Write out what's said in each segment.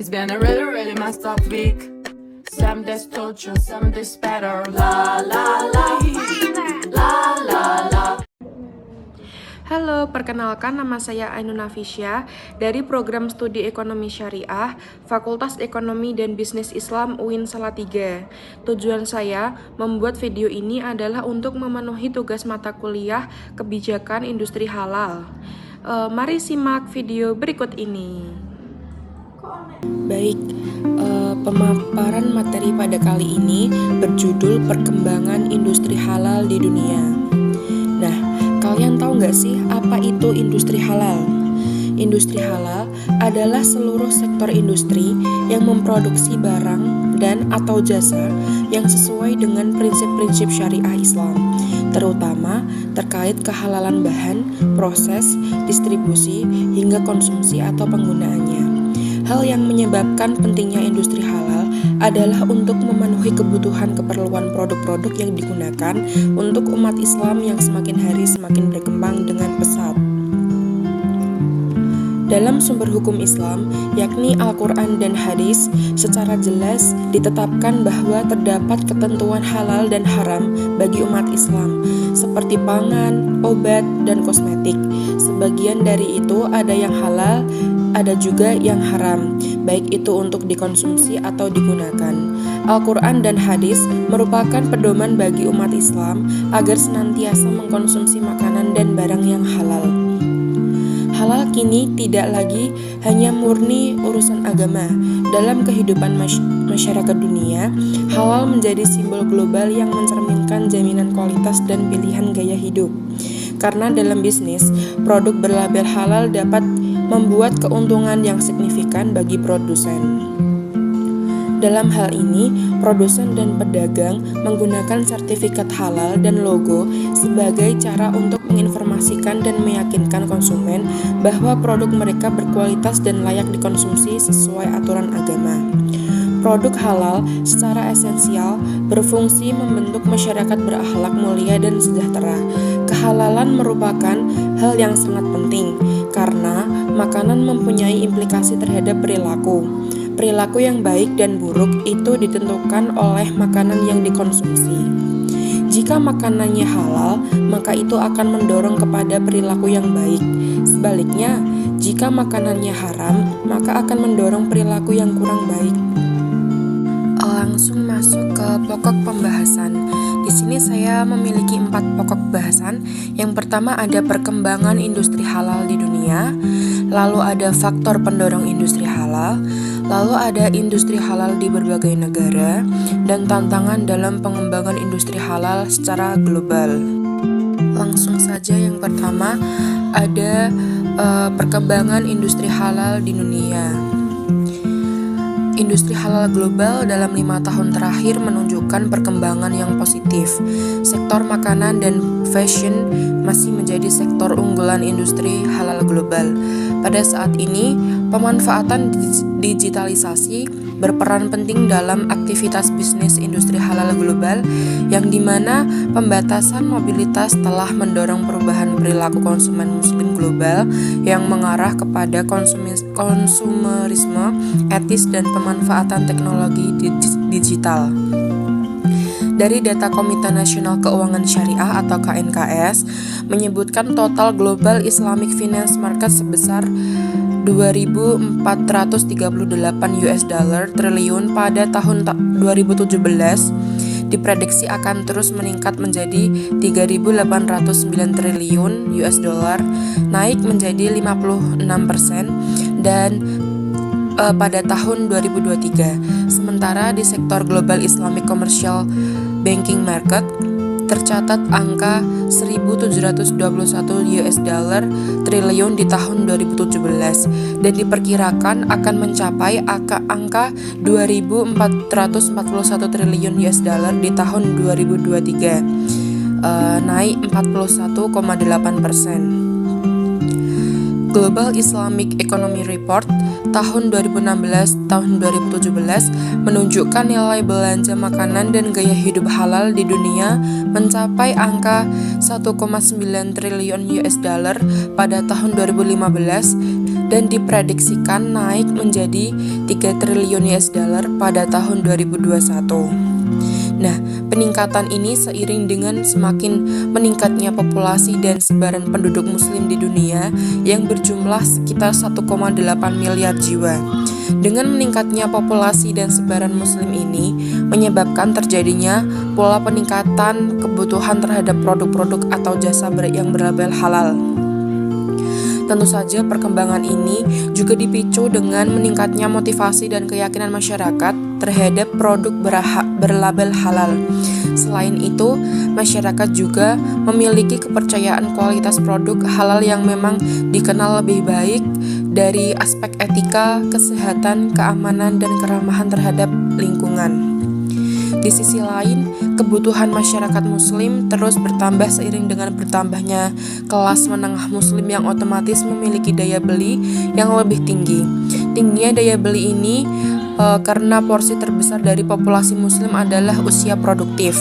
It's been a really, really messed up week. Some days torture, some days better. La la la, la la la. Halo, perkenalkan nama saya Ainun Nafisya dari Program Studi Ekonomi Syariah, Fakultas Ekonomi dan Bisnis Islam UIN Salatiga. Tujuan saya membuat video ini adalah untuk memenuhi tugas mata kuliah Kebijakan Industri Halal. Mari simak video berikut ini. Baik, pemaparan materi pada kali ini berjudul Perkembangan Industri Halal di Dunia. Nah, kalian tahu nggak sih apa itu industri halal? Industri halal adalah seluruh sektor industri yang memproduksi barang dan atau jasa yang sesuai dengan prinsip-prinsip syariah Islam, terutama terkait kehalalan bahan, proses, distribusi, hingga konsumsi atau penggunaannya. Hal yang menyebabkan pentingnya industri halal adalah untuk memenuhi kebutuhan keperluan produk-produk yang digunakan untuk umat Islam yang semakin hari semakin berkembang dengan pesat. Dalam sumber hukum Islam, yakni Al-Quran dan Hadis, secara jelas ditetapkan bahwa terdapat ketentuan halal dan haram bagi umat Islam, seperti pangan, obat, dan kosmetik. Sebagian dari itu ada yang halal, ada juga yang haram, baik itu untuk dikonsumsi atau digunakan. Al-Quran dan Hadis merupakan pedoman bagi umat Islam agar senantiasa mengkonsumsi makanan dan barang yang halal. Halal kini tidak lagi hanya murni urusan agama. Dalam kehidupan masyarakat dunia, halal menjadi simbol global yang mencerminkan jaminan kualitas dan pilihan gaya hidup. Karena dalam bisnis, produk berlabel halal dapat membuat keuntungan yang signifikan bagi produsen. Dalam hal ini, produsen dan pedagang menggunakan sertifikat halal dan logo sebagai cara untuk menginformasikan dan meyakinkan konsumen bahwa produk mereka berkualitas dan layak dikonsumsi sesuai aturan agama. Produk halal secara esensial berfungsi membentuk masyarakat berakhlak mulia dan sejahtera. Kehalalan merupakan hal yang sangat penting karena makanan mempunyai implikasi terhadap perilaku. Perilaku yang baik dan buruk itu ditentukan oleh makanan yang dikonsumsi. Jika makanannya halal, maka itu akan mendorong kepada perilaku yang baik. Sebaliknya, jika makanannya haram, maka akan mendorong perilaku yang kurang baik. Langsung masuk ke pokok pembahasan. Di sini saya memiliki 4 pokok bahasan. Yang pertama ada perkembangan industri halal di dunia, lalu ada faktor pendorong industri halal, lalu ada industri halal di berbagai negara, dan tantangan dalam pengembangan industri halal secara global. Langsung saja yang pertama ada perkembangan industri halal di dunia. Industri halal global dalam 5 tahun terakhir menunjukkan perkembangan yang positif. Sektor makanan dan fashion masih menjadi sektor unggulan industri halal global. Pada saat ini, pemanfaatan digitalisasi berperan penting dalam aktivitas bisnis industri halal global, yang dimana pembatasan mobilitas telah mendorong perubahan perilaku konsumen muslim global yang mengarah kepada konsumerisme etis dan pemanfaatan teknologi digital. Dari data Komite Nasional Keuangan Syariah atau KNKS menyebutkan total global Islamic Finance Market sebesar 2.438 US dollar triliun pada tahun 2017, diprediksi akan terus meningkat menjadi 3.809 triliun US dollar, naik menjadi 56% dan pada tahun 2023. Sementara di sektor global Islamic Commercial Banking Market tercatat angka 1.721 US dollar triliun di tahun 2017 dan diperkirakan akan mencapai angka 2.441 triliun US dollar di tahun 2023, naik 41,8%. Global Islamic Economy Report tahun 2016-2017 menunjukkan nilai belanja makanan dan gaya hidup halal di dunia mencapai angka 1,9 triliun US dollar pada tahun 2015 dan diprediksikan naik menjadi 3 triliun US dollar pada tahun 2021. Nah, peningkatan ini seiring dengan semakin meningkatnya populasi dan sebaran penduduk muslim di dunia yang berjumlah sekitar 1,8 miliar jiwa. Dengan meningkatnya populasi dan sebaran muslim ini menyebabkan terjadinya pola peningkatan kebutuhan terhadap produk-produk atau jasa yang berlabel halal. Tentu saja perkembangan ini juga dipicu dengan meningkatnya motivasi dan keyakinan masyarakat terhadap produk berlabel halal. Selain itu, masyarakat juga memiliki kepercayaan kualitas produk halal yang memang dikenal lebih baik dari aspek etika, kesehatan, keamanan, dan keramahan terhadap lingkungan. Di sisi lain, kebutuhan masyarakat muslim terus bertambah seiring dengan bertambahnya kelas menengah muslim yang otomatis memiliki daya beli yang lebih tinggi. Tingginya daya beli ini karena porsi terbesar dari populasi muslim adalah usia produktif.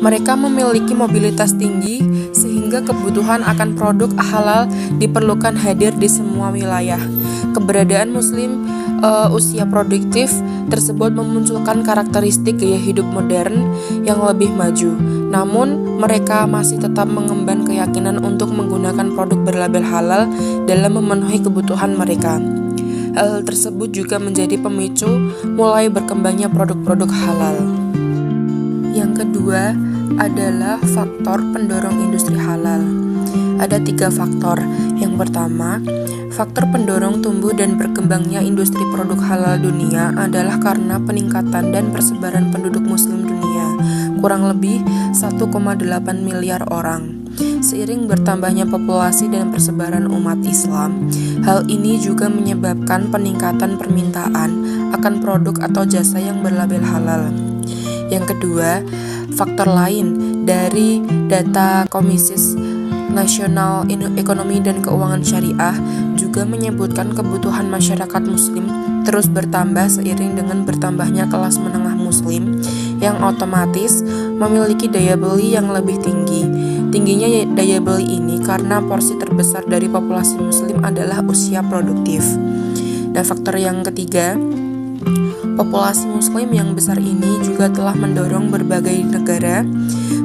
Mereka memiliki mobilitas tinggi sehingga kebutuhan akan produk halal diperlukan hadir di semua wilayah. Keberadaan muslim usia produktif tersebut memunculkan karakteristik gaya hidup modern yang lebih maju. Namun, mereka masih tetap mengemban keyakinan untuk menggunakan produk berlabel halal dalam memenuhi kebutuhan mereka. Hal tersebut juga menjadi pemicu mulai berkembangnya produk-produk halal. Yang kedua adalah faktor pendorong industri halal. Ada 3 faktor. Yang pertama, faktor pendorong tumbuh dan berkembangnya industri produk halal dunia adalah karena peningkatan dan persebaran penduduk muslim dunia, kurang lebih 1,8 miliar orang. Seiring bertambahnya populasi dan persebaran umat Islam, hal ini juga menyebabkan peningkatan permintaan akan produk atau jasa yang berlabel halal. Yang kedua, faktor lain dari data Komisi Nasional Ekonomi dan Keuangan Syariah juga menyebutkan kebutuhan masyarakat muslim terus bertambah seiring dengan bertambahnya kelas menengah muslim yang otomatis memiliki daya beli yang lebih tinggi. Tingginya daya beli ini karena porsi terbesar dari populasi muslim adalah usia produktif. Dan faktor yang ketiga, populasi muslim yang besar ini juga telah mendorong berbagai negara,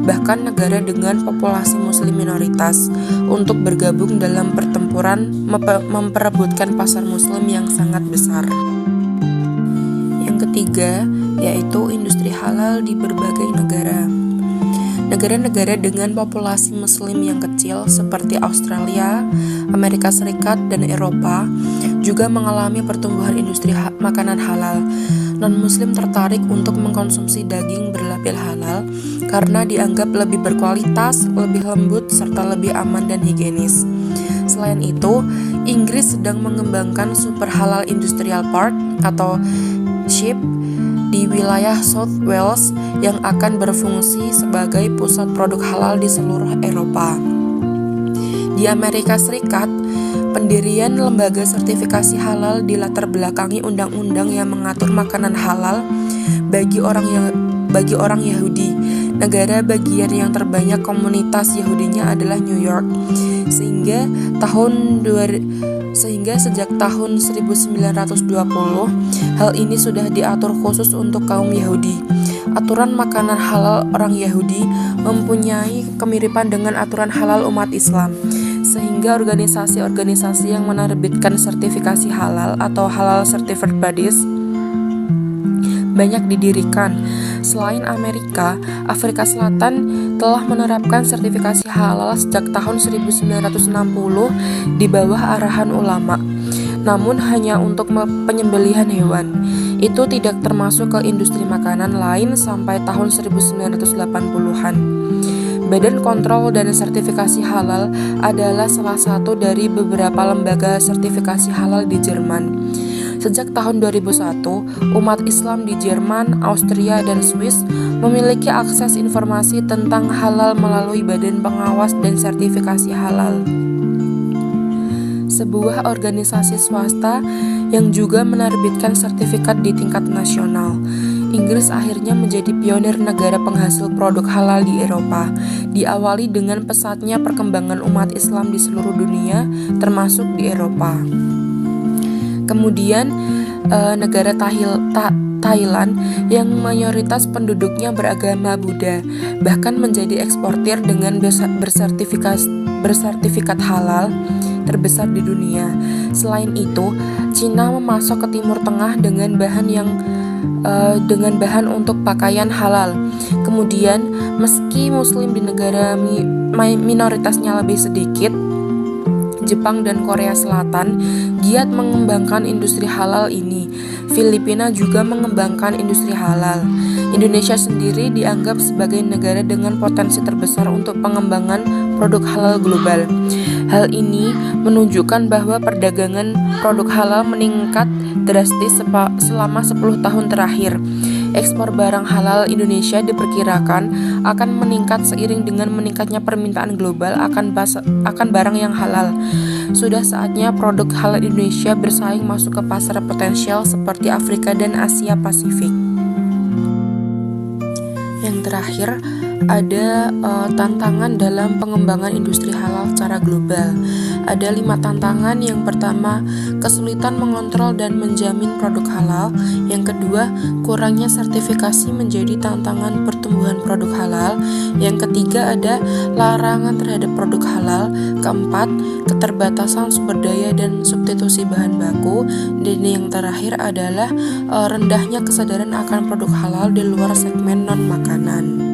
bahkan negara dengan populasi muslim minoritas, untuk bergabung dalam pertempuran memperebutkan pasar muslim yang sangat besar. Yang ketiga, yaitu industri halal di berbagai negara. Negara-negara dengan populasi muslim yang kecil seperti Australia, Amerika Serikat, dan Eropa juga mengalami pertumbuhan industri makanan halal. Non-muslim tertarik untuk mengkonsumsi daging berlabel halal karena dianggap lebih berkualitas, lebih lembut, serta lebih aman dan higienis. Selain itu, Inggris sedang mengembangkan Super Halal Industrial Park atau SHIP di wilayah South Wales yang akan berfungsi sebagai pusat produk halal di seluruh Eropa. Di Amerika Serikat, pendirian lembaga sertifikasi halal dilatar belakangi undang-undang yang mengatur makanan halal bagi orang Yahudi. Negara bagian yang terbanyak komunitas Yahudinya adalah New York. Sehingga sejak tahun 1920, hal ini sudah diatur khusus untuk kaum Yahudi. Aturan makanan halal orang Yahudi mempunyai kemiripan dengan aturan halal umat Islam, sehingga organisasi-organisasi yang menerbitkan sertifikasi halal atau halal certified bodies banyak didirikan. Selain Amerika, Afrika Selatan telah menerapkan sertifikasi halal sejak tahun 1960 di bawah arahan ulama. Namun hanya untuk penyembelihan hewan. Itu tidak termasuk ke industri makanan lain sampai tahun 1980-an. Badan Kontrol dan Sertifikasi Halal adalah salah satu dari beberapa lembaga sertifikasi halal di Jerman. Sejak tahun 2001, umat Islam di Jerman, Austria, dan Swiss memiliki akses informasi tentang halal melalui Badan Pengawas dan Sertifikasi Halal, sebuah organisasi swasta yang juga menerbitkan sertifikat di tingkat nasional. Inggris akhirnya menjadi pionir negara penghasil produk halal di Eropa, diawali dengan pesatnya perkembangan umat Islam di seluruh dunia, termasuk di Eropa. Kemudian negara Thailand yang mayoritas penduduknya beragama Buddha bahkan menjadi eksportir dengan bersertifikat halal terbesar di dunia. Selain itu, Cina memasok ke Timur Tengah dengan bahan untuk pakaian halal. Kemudian, meski Muslim di negara minoritasnya lebih sedikit, Jepang dan Korea Selatan giat mengembangkan industri halal ini. Filipina juga mengembangkan industri halal. Indonesia sendiri dianggap sebagai negara dengan potensi terbesar untuk pengembangan produk halal global. Hal ini menunjukkan bahwa perdagangan produk halal meningkat drastis selama 10 tahun terakhir. Ekspor barang halal Indonesia diperkirakan akan meningkat seiring dengan meningkatnya permintaan global akan barang yang halal. Sudah saatnya produk halal Indonesia bersaing masuk ke pasar potensial seperti Afrika dan Asia Pasifik. Yang terakhir, ada tantangan dalam pengembangan industri halal secara global. Ada 5 tantangan. Yang pertama, kesulitan mengontrol dan menjamin produk halal. Yang kedua, kurangnya sertifikasi menjadi tantangan pertumbuhan produk halal. Yang ketiga, ada larangan terhadap produk halal. Keempat, keterbatasan sumber daya dan substitusi bahan baku. Dan yang terakhir adalah rendahnya kesadaran akan produk halal di luar segmen non-makanan.